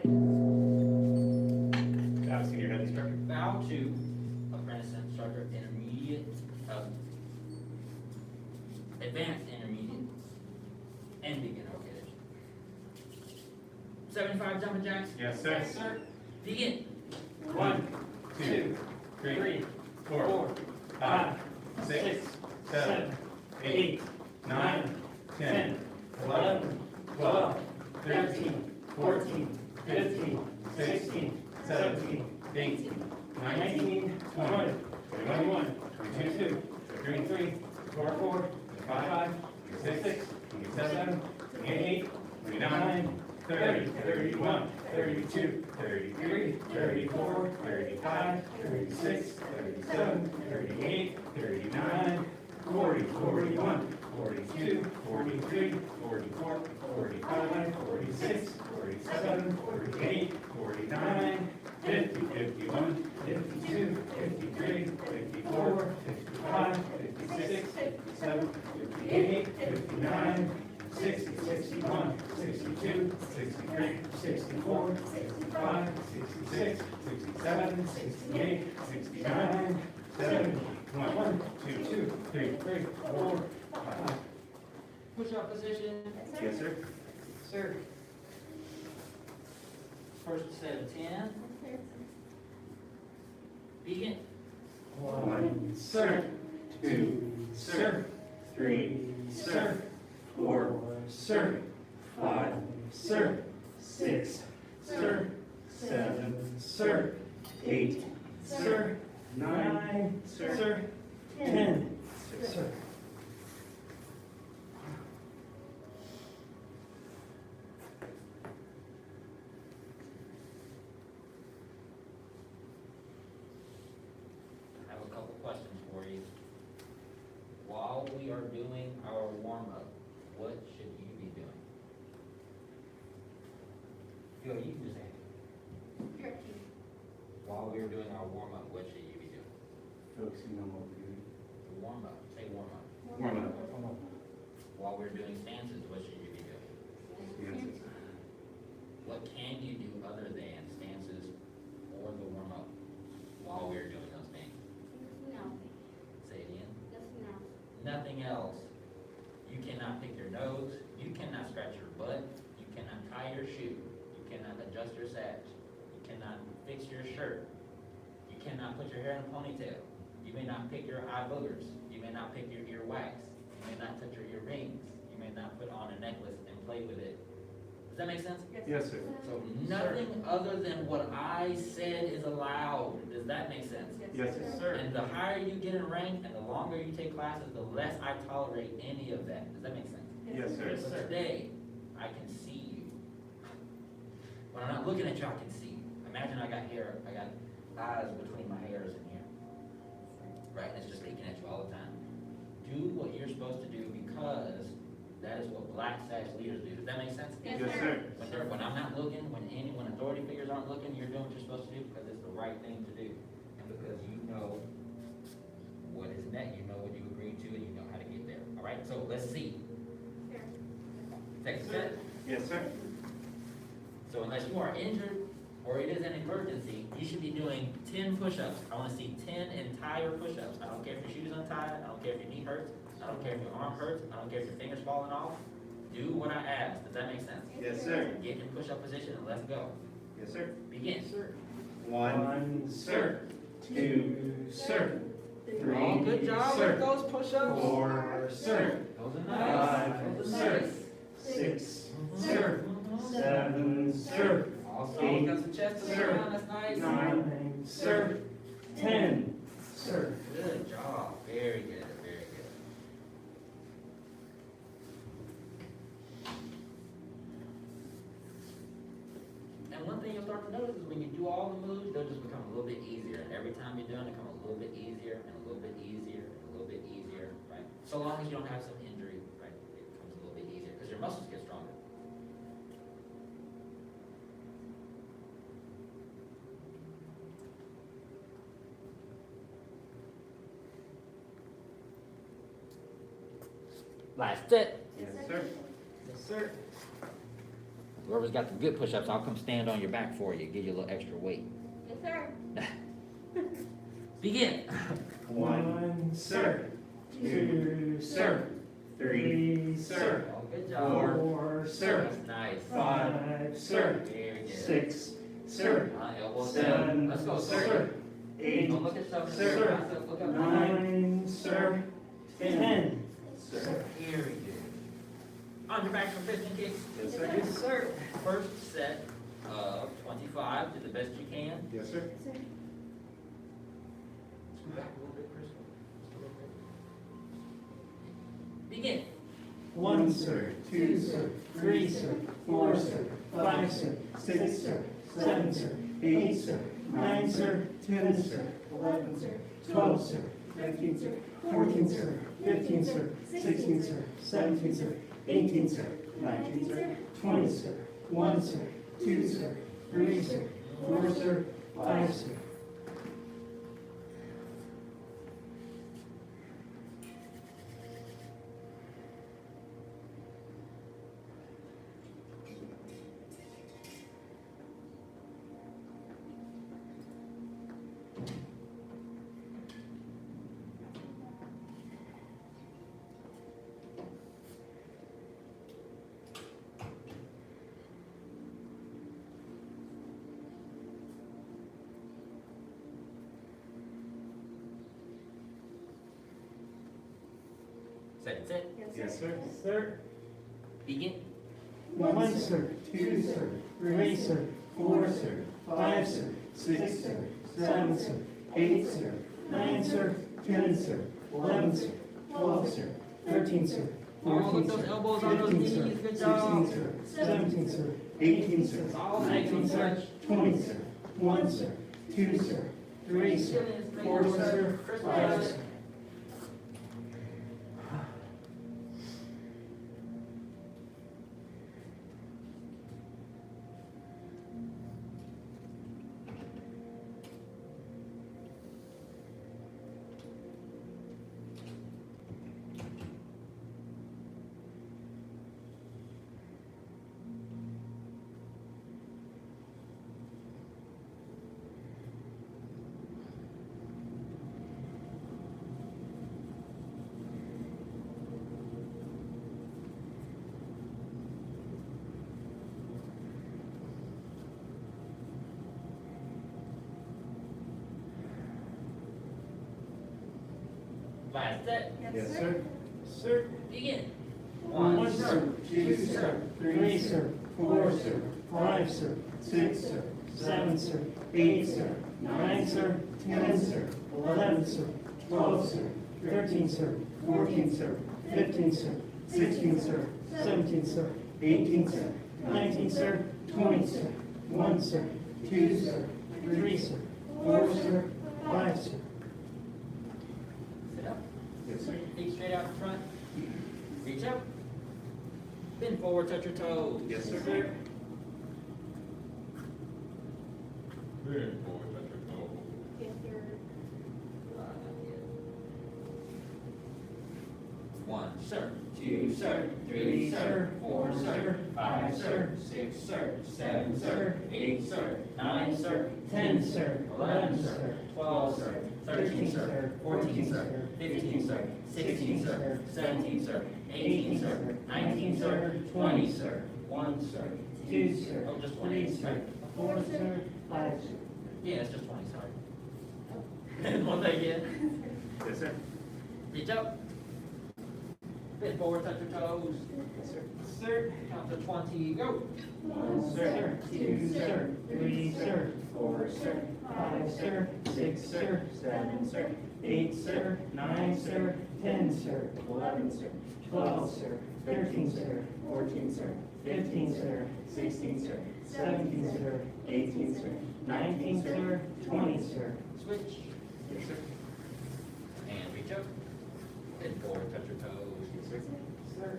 Senior Head Instructor. Bow to apprentice instructor, intermediate, advanced intermediate, and beginner. Okay. 75 jumping jacks. Yes, sir. Sir. Begin. 1, 2, 3, 4, 5, 6, 7, 8, 9, 10, 11, 12, 13, 14, 15, 16, 17, 18, 19, 20, 21, 22, 23, 24, 25, 26, 27, 28, 29, 30, 31, 32, 33, 34, 35, 36, 37, 38, 39, 40, 41, 42, 43, 44, 45, 46, 47, 48, 49, 50, 51, 52, 53, 54, 55, 56, 57, 58, 59, 60, 61, 62, 63, 64, 65, 66, 67, 68, 69, 70, 1, 2, 3, 4, 5. Push up position. Yes, sir. Sir. First set of 10. Begin. 1, sir. 2, sir. 3, sir. 4, sir. 5, sir. 6, sir. 7, sir. 8, sir. 9, sir. 10, sir. I have a couple questions for you. While we are doing our warm-up, what should you be doing? Go, you can just say it. While we're doing our warm-up, what should you be doing? Focusing on what we're doing. The warm-up, say warm-up. Warm up. While we're doing stances, what should you be doing? Stances. What can you do other than stances or the warm-up while we're doing those things? Say it again. Nothing else. You cannot pick your nose. You cannot scratch your butt. You cannot tie your shoe. You cannot adjust your sash. You cannot fix your shirt. You cannot put your hair in a ponytail. You may not pick your eye boogers. You may not pick your ear wax. You may not touch your earrings. You may not put on a necklace and play with it. Does that make sense? Yes, sir. So nothing other than what I said is allowed. Does that make sense? Yes, sir. And the higher you get in rank and the longer you take classes, the less I tolerate any of that. Does that make sense? Yes, sir. So today, I can see you. When I'm not looking at you, I can see you. Imagine I got hair, I got eyes between my hairs in here. Right? And it's just peeking at you all the time. Do what you're supposed to do because that is what black sash leaders do. Does that make sense? Yes, sir. When I'm not looking, when authority figures aren't looking, you're doing what you're supposed to do because it's the right thing to do. And because you know what is next, you know what you agreed to, and you know how to get there. All right, so let's see. Second set. Yes, sir. So unless you are injured or it is an emergency, you should be doing 10 push-ups. I want to see 10 entire push-ups. I don't care if your shoe's untied. I don't care if your knee hurts. I don't care if your arm hurts. I don't care if your finger's falling off. Do what I asked. Does that make sense? Yes, sir. Get in push-up position and let's go. Yes, sir. Begin. 1, sir. 2, sir. 3, Oh, good job sir. with those push-ups. 4, sir. Those are nice. 5, Those are sir. nice. 6, sir. 7, sir. Also, 8, got some chest to sir. around. That's nice. 9, sir. 10, sir. Good job. Very good. Very good. And one thing you'll start to notice is when you do all the moves, they'll just become a little bit easier. Every time you're doing it, become a little bit easier and a little bit easier and a little bit easier, right? So long as you don't have some injury, right? It becomes a little bit easier because your muscles get stronger. Last set. Yes, sir. Yes, sir. Whoever's got the good push-ups, I'll come stand on your back for you, give you a little extra weight. Yes, sir. Begin. 1, sir. 2, sir. 3, sir. Oh, good job. 4, sir. That's nice. 5, sir. Very good. 6, sir. Elbows 7, down. Let's go, sir. sir. 8, Don't look at yourself. sir. Look up. 9, sir. 10, sir. Very good. On your back for 15 kicks. Yes, sir. Yes, sir. First set of 25. Do the best you can. Yes, sir. Scoot back a little bit, Crystal. Begin. 1, sir. 2, sir. 3, sir. 4, sir. 5, sir. 6, sir. 7, sir. 8, sir. 9, sir. 10, sir. 11, sir. 12, sir. 13, sir. 14, sir. 15, sir. 16, sir. 17, sir. 18, sir. 19, sir. 20, sir. 1, sir. 2, sir. 3, sir. 4, sir. 5, sir. Second set. Yes, sir. Sir. Begin. 1, sir. 2, sir. 3, sir. 4, sir. 5, sir. 6, sir. 7, sir. 8, sir. 9, sir. 10, sir. 11, sir. 12, sir. 13, sir. Oh, look 14, those sir. elbows on those 15, sir. knees. Good job. 16, sir. 17, sir. 18, sir. All 19, sir. 20, sir. 1, sir. 2, sir. 3, sir. 4, sir. 5, sir. Last set. Yes, sir. Sir. Begin. 1, sir. 2, sir. 3, sir. 4, sir. 5, sir. 6, sir. 7, sir. 8, sir. 9, sir. 10, sir. 11, sir. 12, sir. 13, sir. 14, sir. 15, sir. 16, sir. 17, sir. 18, sir. 19, sir. 20, sir. 1, sir. 2, sir. 3, sir. 4, sir. 5, sir. Sit up. Yes, sir. Feet straight out in front. Reach up. Bend forward, touch your toes. Yes, sir. Bend forward, touch your toe. Yes, sir. Not yet. 1, sir. 2, sir. 3, sir. 4, sir. 5, sir. 6, sir. 7, sir. 8, sir. 9, sir. 10, sir. 11, sir. 12, sir. 13, sir. 14, sir. 15, sir. 16, sir. 17, sir. 18, sir. 19, sir. 20, sir. 1, sir. 2, sir. Oh, just 20. 3, sir. 4, sir. 5, sir. Yeah, it's just 20, sorry. One leg in. Yes, sir. Reach up. Bend forward, touch your toes. Yes, sir. Sir. Count to 20, go. 1, sir. 2, sir. 3, sir. 4, sir. 5, sir. 6, sir. 7, sir. 8, sir. 9, sir. 10, sir. 11, sir. 12, sir. 13, sir. 14, sir. 15, sir. 16, sir. 17, sir. 18, sir. 19, sir. 20, sir. Switch. Yes, sir. And reach up. Bend forward, touch your toes. Yes, sir.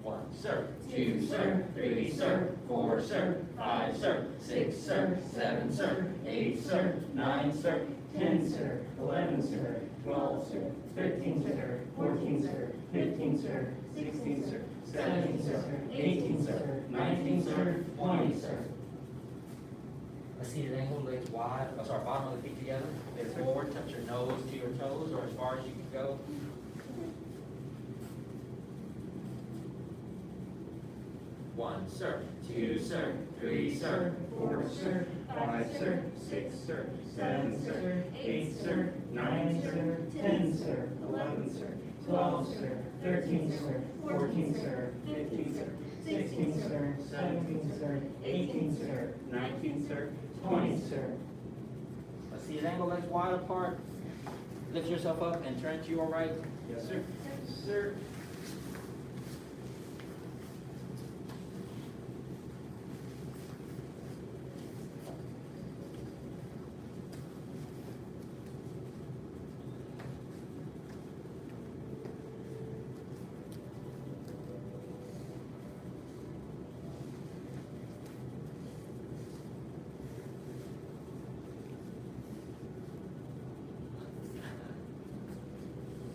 1, sir. 2, sir. 3, sir. 4, sir. 5, sir. 6, sir. 7, sir. 8, sir. 9, sir. 10, sir. 11, sir. 12, sir. 13, sir. 14, sir. 15, sir. 16, sir. 17, sir. 18, sir. 19, sir. 20, sir. A seated angle, legs wide, bottom of the feet together. Legs forward, touch your nose to your toes or as far as you can go. One, sir. Two, sir. Three, sir. 4, sir. 5, sir. 6, sir. 7, sir. 8, sir. 9, sir. 10, sir. 11, sir. 12, sir. 13, sir. 14, sir. 15, sir. 16, sir. 17, sir. 18, sir. 19, sir. 20, sir. A seated angle, legs wide apart. Lift yourself up and turn to your right. Yes, sir. Sir.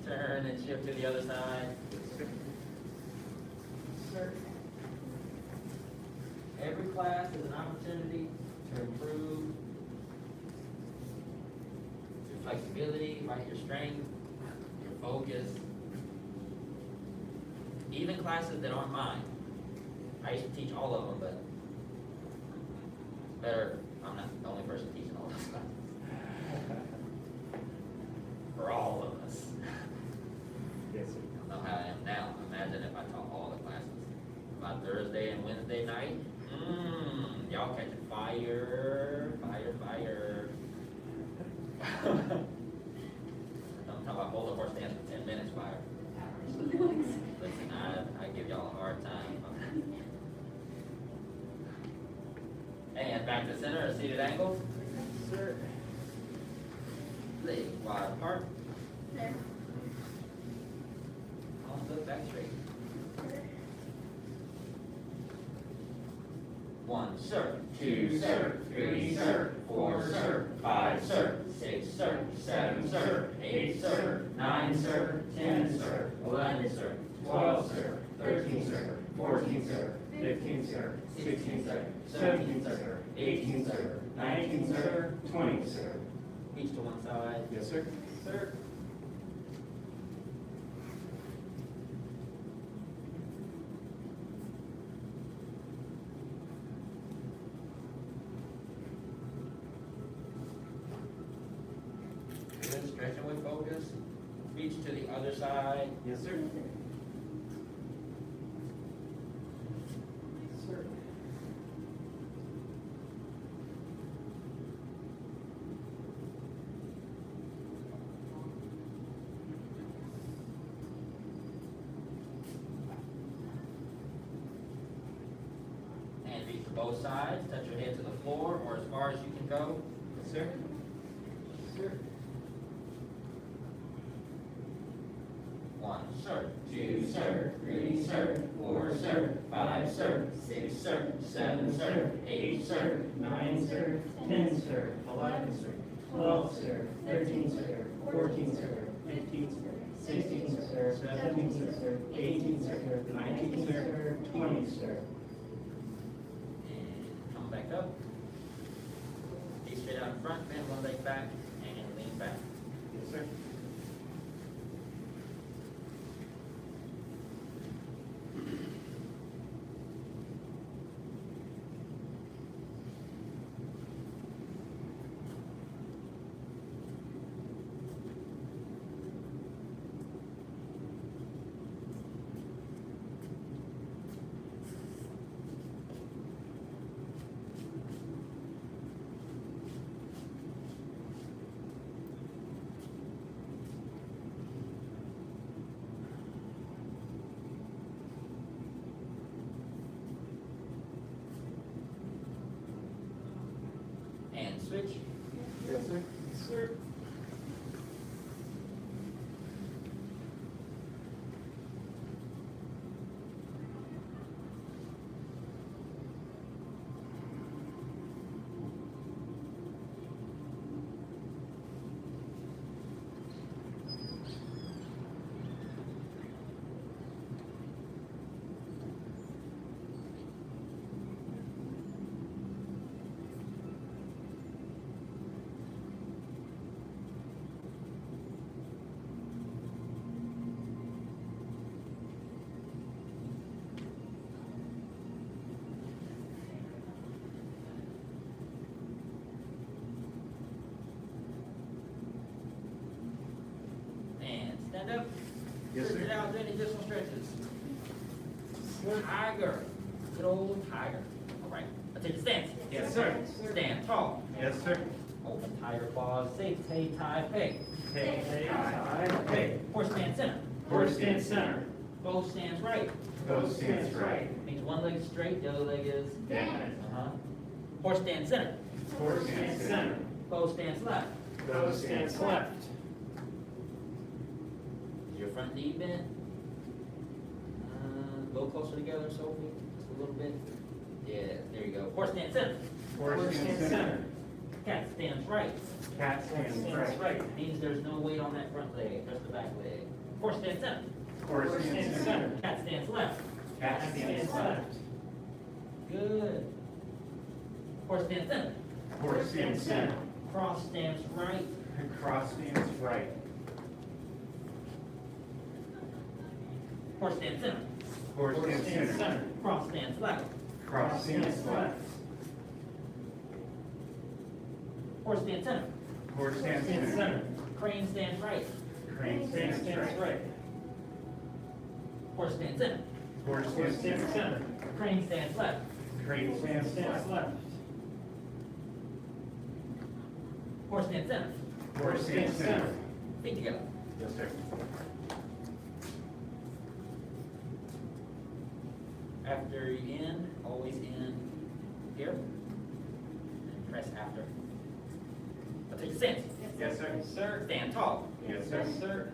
Turn and shift to the other side. Sir. Every class is an opportunity to improve your flexibility, right, your strength, your focus. Even classes that aren't mine. I used to teach all of them, but better, I'm not the only person teaching all those classes. For all of us. Yes, sir. I don't know how I am now. Imagine if I taught all the classes. About Thursday and Wednesday night, y'all catching fire, fire, fire. I'm talking about hold the horse dance for 10 minutes, fire. Listen, I give y'all a hard time. And back to center, a seated angle. Sir. Legs wide apart. Sir. On foot back straight. One, sir. Two, sir. Three, sir. Four, sir. 5, sir. 6, sir. 7, sir. 8, sir. 9, sir. 10, sir. 11, sir. 12, sir. 13, sir. 14, sir. 15, sir. 16, sir. 17, sir. 18, sir. 19, sir. 20, sir. Each to one side. Yes, sir. Sir. Good, stretching with focus. Reach to the other side. Yes, sir. Sir. And reach to both sides. Touch your head to the floor or as far as you can go. Yes, sir. Sir. One, sir. Two, sir. Three, sir. Four, sir. 5, sir. 6, sir. 7, sir. 8, sir. 9, sir. 10, sir. 11, sir. 12, sir. 13, sir. 14, sir. 15, sir. 16, sir. 17, sir. 18, sir. 19, sir. 20, sir. And come back up. Feet straight out in front, bend one leg back, and lean back. Yes, sir. And switch. Yes, sir. Sir. Tiger. Good old tiger. All right. I'll take a stance. Yes, sir. Stand tall. Yes, sir. Open tiger claws. Say tay, tie, peg. Take, tie, peg. Horse stand center. Horse stand center. Both stands right. Both stands right. Means one leg is straight, the other leg is. Down. Horse stand center. Horse stand center. Both stands left. Both stands left. Is your front knee bent? A little closer together, Sophie. Just a little bit. Yeah, there you go. Horse stand center. Horse stand center. Cat stands right. Cat stands right. Means there's no weight on that front leg, just the back leg. Horse stands center. Horse stands center. Cat stands left. Cat stands left. Good. Horse stands center. Horse stands center. Cross stands right. Cross stands right. Horse stands center. Horse stands center. Cross stands left. Cross stands left. Horse stands center. Horse stands center. Crane stands right. Crane stands right. Horse stands center. Horse stands center. Crane stands left. Crane stands left. Horse stands center. Horse stands center. Feet together. Yes, sir. After you end, always end here. And press after. I'll take a stance. Yes, sir. Sir, stand tall. Yes, sir. Sir.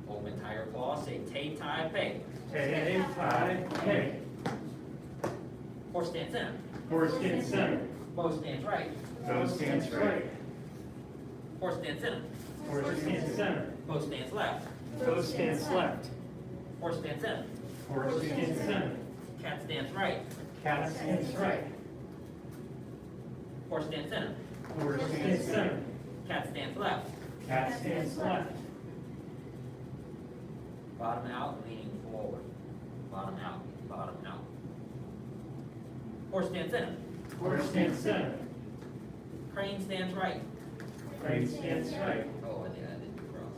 Open tiger claw, say tay, tie, peg. Tay, tie, peg. Horse stands center. Horse stands center. Both stands right. Both stands right. Horse stands center. Horse stands center. Both stands left. Both stands left. Horse stands center. Horse stands center. Cat stands right. Cat stands right. Horse stands center. Horse stands center. Cat stands left. Cat stands left. Bottom out, leaning forward. Bottom out, bottom out. Horse stands center. Horse stands center. Crane stands right. Crane stands right. Oh, I did cross.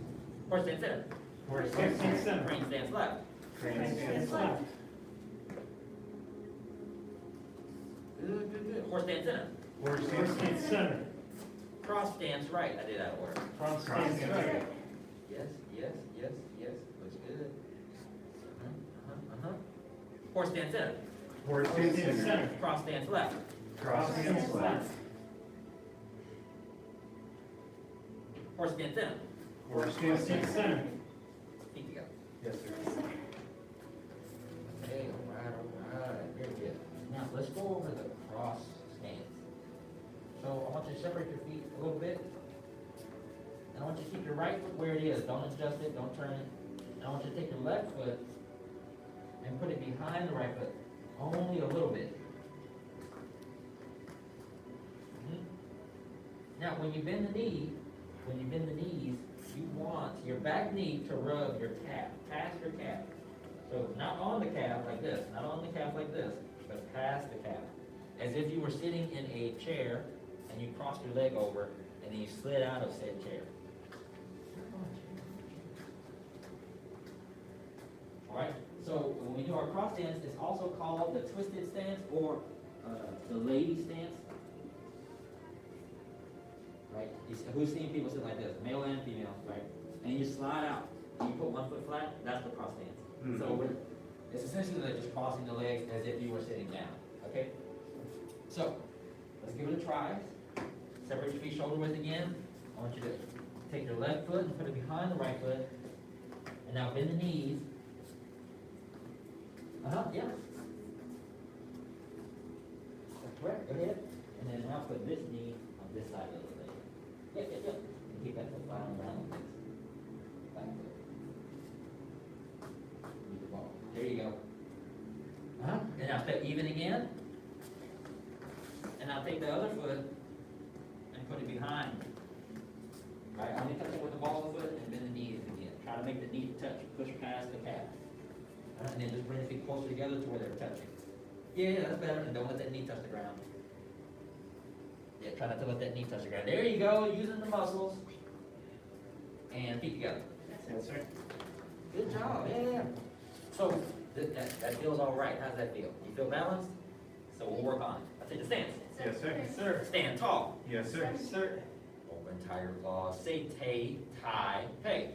Horse stands center. Horse stands center. Crane stands left. Crane stands left. Good, good, good. Horse stands center. Horse stands center. Cross stands right. I did out of order. Cross stands right. Yes, yes, yes, yes. Looks good. Horse stands center. Horse stands center. Cross stands left. Cross stands left. Horse stands center. Horse stands center. Feet together. Yes, sir. Okay, all right. Very good. Now, let's go over the cross stance. So I want you to separate your feet a little bit. And I want you to keep your right foot where it is. Don't adjust it, don't turn it. And I want you to take your left foot and put it behind the right foot. Only a little bit. Now, when you bend the knee, you want your back knee to rub your calf, past your calf. So not on the calf like this, not on the calf like this, but past the calf. As if you were sitting in a chair and you crossed your leg over and then you slid out of said chair. Alright, so when we do our cross stance, it's also called the twisted stance or the lady stance. Right? Who's seen people sit like this, male and female, right? And you slide out, and you put one foot flat, that's the cross stance. Mm-hmm. So it's essentially like just crossing the legs as if you were sitting down, okay? So, let's give it a try. Separate your feet shoulder width again. I want you to take your left foot and put it behind the right foot. And now bend the knees. Yeah. That's correct, go ahead. And then now put this knee on this side of the leg. Yep. And keep that foot flat on the ground like this. Back foot. Move the ball. There you go. And now step even again. And now take the other foot and put it behind. Right, only touch it with the ball of the foot and bend the knees again. Try to make the knee touch, push past the calf. And then just bring the feet closer together to where they're touching. Yeah, that's better. And don't let that knee touch the ground. Yeah, try not to let that knee touch the ground. There you go, using the muscles. And feet together. Yes, sir. Good job, yeah. So, that feels all right. How does that feel? You feel balanced? So we'll work on it. I'll take the stance. Yes, sir. Sir. Stand tall. Yes, sir. Sir. Open tiger claws. Say tay, tie, pay.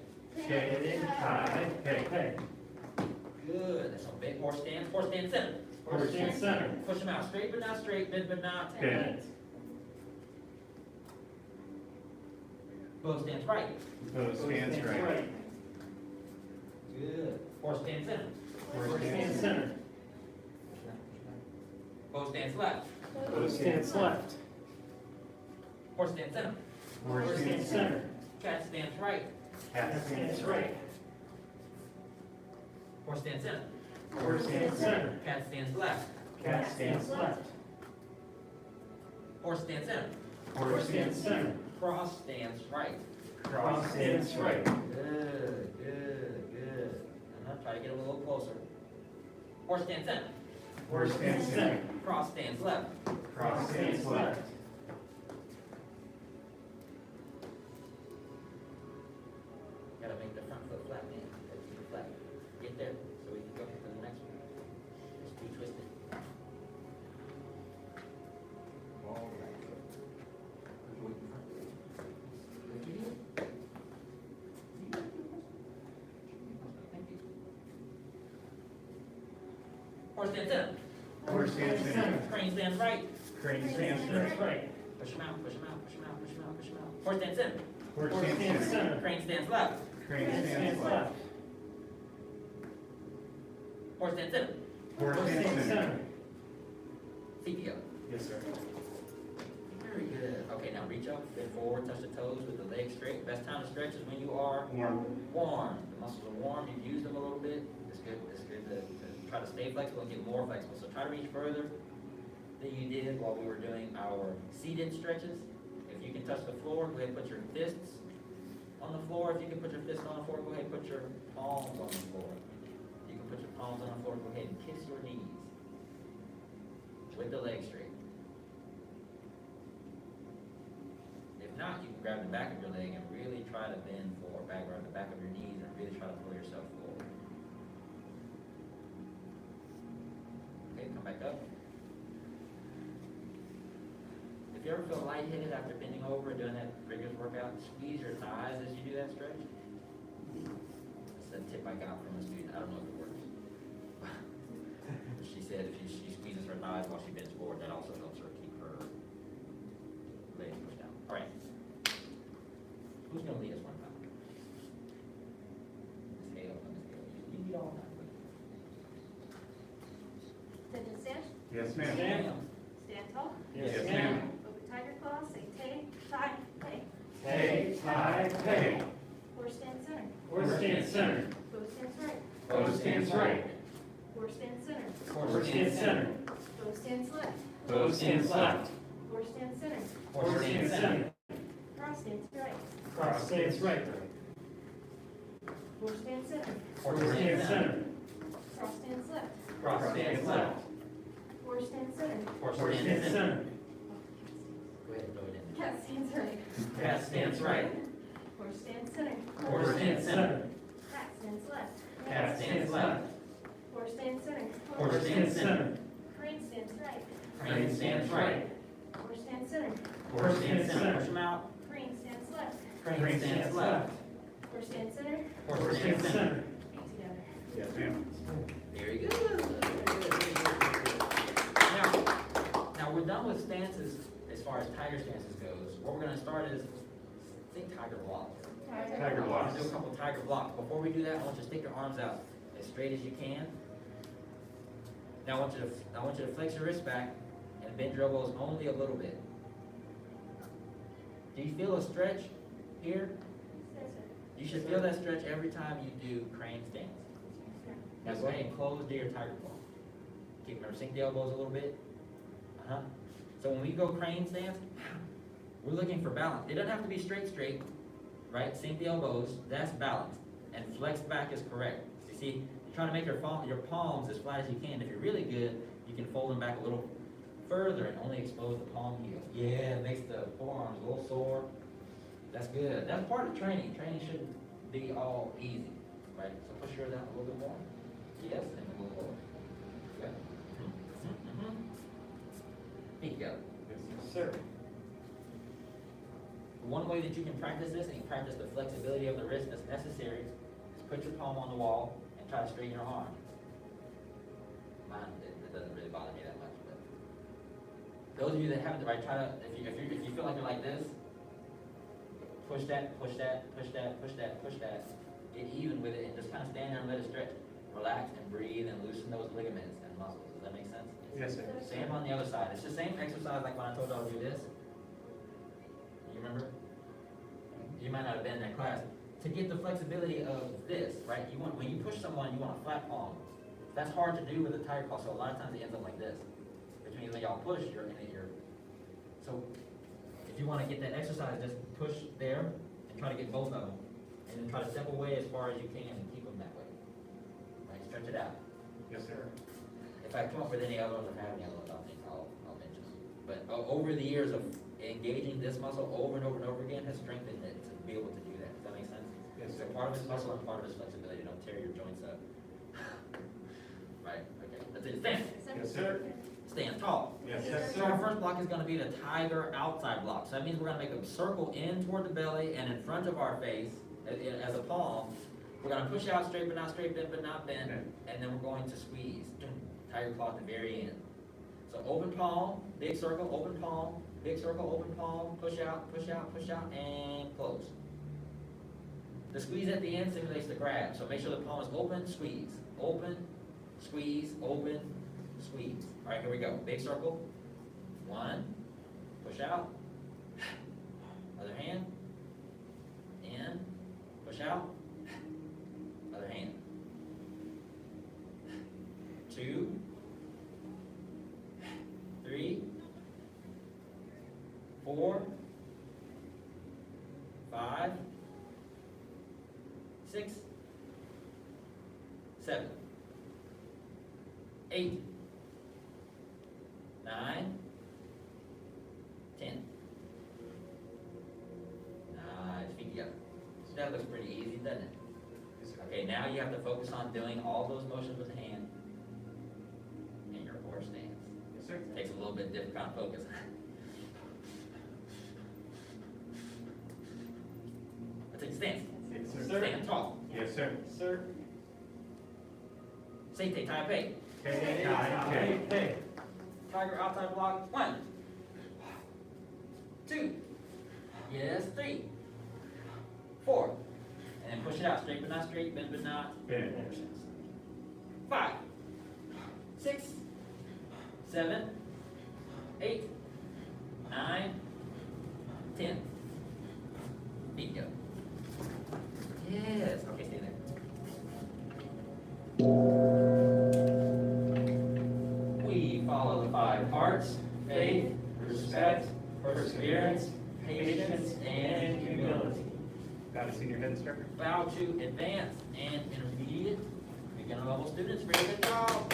Tay, tie, pay. Pay. Good. That's a bit more stance. Horse stand center. Horse stand center. Push them out. Straight but not straight. Bend but not. Bend. Bow stands right. Bow stands right. Good. Horse stand center. Horse stand center. Bow stands left. Bow stands left. Horse stand center. Horse stand center. Cat stands right. Cat stands right. Horse stands center. Horse stands center. Cat stands left. Cat stands left. Horse stands center. Horse stands center. Cross stands right. Cross stands right. Good, good, good. Try to get a little closer. Horse stands center. Horse stands center. Cross stands left. Cross stands left. Gotta make the front foot flat, man. Gotta keep it flat. Get there so we can go to the next one. Just be twisted. All right. Horse stands center. Horse stands center. Crane stands right. Crane stands right. Push him out, push him out, push him out, push him out, push him out. Horse stands center. Horse Horse stands stands center. center. Crane stands left. Crane stands left. Horse stands center. Horse Horse stands stands center. center. CPO. Yes, sir. Very good. Okay, now reach up, bend forward, touch the toes with the legs straight. Best time to stretch is when you are Warm. warm. The muscles are warm, you've used them a little bit. It's good to try to stay flexible and get more flexible. So try to reach further than you did while we were doing our seated stretches. If you can touch the floor, go ahead and put your fists on the floor. If you can put your fists on the floor, go ahead and put your palms on the floor. You can put your palms on the floor, go ahead and kiss your knees with the legs straight. If not, you can grab the back of your leg and really try to bend forward, back around the back of your knees and really try to pull yourself forward. Okay, come back up. If you ever feel lightheaded after bending over and doing that rigorous workout, squeeze your thighs as you do that stretch. That's a tip I got from a student. I don't know if it works. She said if she squeezes her thighs while she bends forward, that also helps her keep her legs pushed down. All right. Who's going to lead us one time? Miss Hale, Miss Hale. You lead all time. Sit and stand. Yes, ma'am. Ma'am. Stand tall. Yes, ma'am. Open tiger claws. Say tay, tie, pay. Tay, tie, pay. Horse stand center. Horse stands center. Bow stands right. Bow stands right. Horse stand center. Horse stands center. Bow stands left. Bow stands left. Horse stand center. Horse stands center. Cross stands right. Cross stands right. Horse stand center. Horse stands center. Cross stands left. Cross stands left. Horse stand center. Horse stands center. Go ahead and throw it in. Cat stands right. Cat stands right. Horse stands center. Horse stands center. Cat stands left. Cat stands left. Horse stands center. Horse stands center. Crane stands right. Crane stands right. Horse stands center. Horse stands Push center. them out. Crane stands left. Crane stands left. Horse stands center. Horse stands center. Feet together. Yes, ma'am. Very good. Now we're done with stances as far as tiger stances goes. What we're going to start is, think tiger blocks. Tiger blocks. Do a couple tiger blocks. Before we do that, I want you to stick your arms out as straight as you can. Now I want you to flex your wrists back and bend your elbows only a little bit. Do you feel a stretch here? You should feel that stretch every time you do crane stance. Now go ahead and close to your tiger claw. Remember, sink the elbows a little bit. So when we go crane stance, we're looking for balance. It doesn't have to be straight, right? Sink the elbows, that's balance. And flex back is correct. You see, you're trying to make your palms as flat as you can. If you're really good, you can fold them back a little further and only expose the palm heel. Yeah, it makes the forearms a little sore. That's good. That's part of training. Training shouldn't be all easy. right? So push yours out a little bit more. Yes, and a little lower. Good. Feet together. Yes, sir. One way that you can practice this, and you practice the flexibility of the wrist that's necessary, is put your palm on the wall and try to straighten your arm. Mine, it doesn't really bother me that much, but those of you that haven't, right, try to, if you feel like you're like this, push that, push that, push that, push that, push that. Get even with it and just kind of stand there and let it stretch. Relax and breathe and loosen those ligaments and muscles. Does that make sense? Yes, sir. Same on the other side. It's the same exercise like when I told y'all to do this. You remember? You might not have been in that class. To get the flexibility of this, right? You want, when you push someone, you want a flat palm. That's hard to do with a tiger claw, so a lot of times it ends up like this. Which means when y'all push, you're in it, so if you want to get that exercise, just push there and try to get both of them. And then try to step away as far as you can and keep them that way. Right? Stretch it out. Yes, sir. If I come up with any other ones or have any other ones, I'll mention them. But over the years of engaging this muscle over and over and over again has strengthened it to be able to do that. Does that make sense? Yes, So sir. part of it's muscle and part of it's flexibility. Don't tear your joints up. Right, okay. That's it. Stand. Yes, sir. Stand tall. Yes, So our first block is going to be the tiger outside block. So that means we're going to make a circle in toward the belly and in front of our face as a palm. We're going to push out, straight but not straight, bend but not bend, and then we're going to squeeze. Tiger claw at the very end. So open palm, big circle, open palm, big circle, open palm, push out, push out, push out, and close. The squeeze at the end simulates the grab. So make sure the palm is open, squeeze, open, squeeze, open, squeeze. All right, here we go. Big circle. One, push out. Other hand. In, push out. Other hand. Two, three, 4, 5, 6, 7, 8, 9, 10. Nice, feet together. So that looks pretty easy, doesn't it? Okay, now you have to focus on doing all those motions with the hand in your horse stance. Yes, sir. Takes a little bit different kind of focus. Let's take a stance. Yes, sir. Stand tall. Yes, sir. Sir. Seite, tai pei. Hey. Tiger outside block. 1, 2, yes, 3, 4. And then push it out. Straight but not straight, bend but not. Bend. 5, 6, 7, 8, 9, 10. Feet go. Yes. Okay, stay there. We follow the 5 parts: faith, respect, perseverance, patience, and humility. Got a senior head instructor? Bow to advanced and intermediate beginner level students. Very good job.